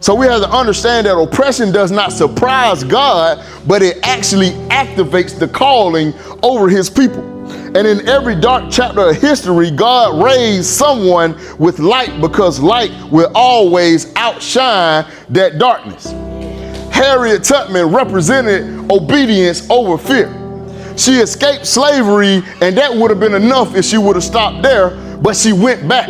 So we have to understand that oppression does not surprise God, but it actually activates the calling over his people. And in every dark chapter of history, God raised someone with light, because light will always outshine that darkness. Harriet Tubman represented obedience over fear. She escaped slavery, and that would have been enough if she would have stopped there, but she went back.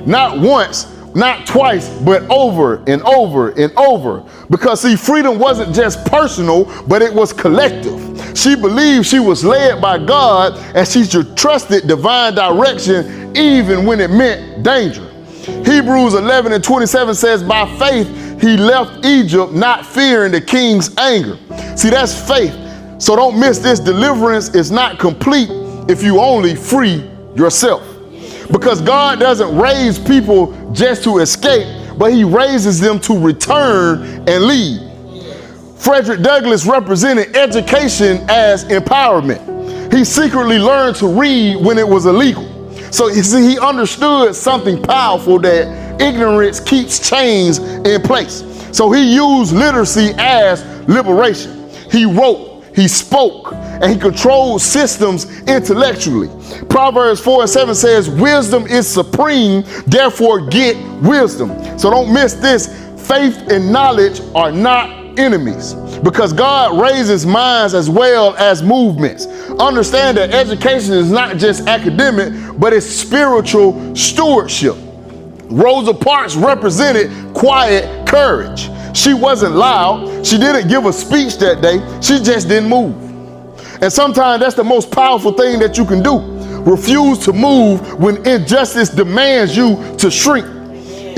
Not once, not twice, but over and over and over. Because see, freedom wasn't just personal, but it was collective. She believed she was led by God, and she trusted divine direction even when it meant danger. Hebrews 11:27 says, by faith he left Egypt, not fearing the king's anger. See, that's faith. So don't miss this. Deliverance is not complete if you only free yourself. Because God doesn't raise people just to escape, but he raises them to return and lead. Frederick Douglass represented education as empowerment. He secretly learned to read when it was illegal. So you see, he understood something powerful, that ignorance keeps chains in place. So he used literacy as liberation. He wrote, he spoke, and he controlled systems intellectually. Proverbs 4:7 says, wisdom is supreme, therefore get wisdom. So don't miss this. Faith and knowledge are not enemies, because God raises minds as well as movements. Understand that education is not just academic, but it's spiritual stewardship. Rosa Parks represented quiet courage. She wasn't loud. She didn't give a speech that day. She just didn't move. And sometimes that's the most powerful thing that you can do. Refuse to move when injustice demands you to shrink.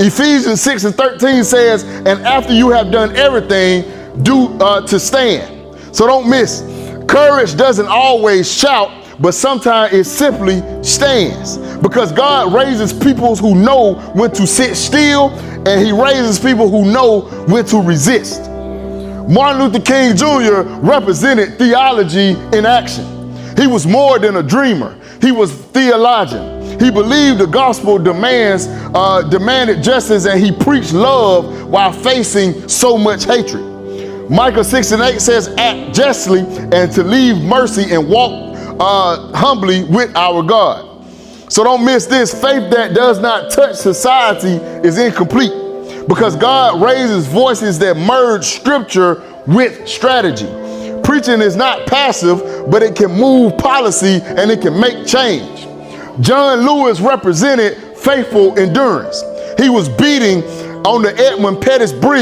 Ephesians 6:13 says, and after you have done everything, do to stand. So don't miss. Courage doesn't always shout, but sometimes it simply stands. Because God raises people who know when to sit still, and he raises people who know when to resist. Martin Luther King Jr. represented theology in action. He was more than a dreamer. He was a theologian. He believed the gospel demanded justice, and he preached love while facing so much hatred. Micah 6:8 says, act justly and to leave mercy and walk humbly with our God. So don't miss this. Faith that does not touch society is incomplete, because God raises voices that merge scripture with strategy. Preaching is not passive, but it can move policy and it can make change. John Lewis represented faithful endurance. He was beating on the Edmund Pettus Bridge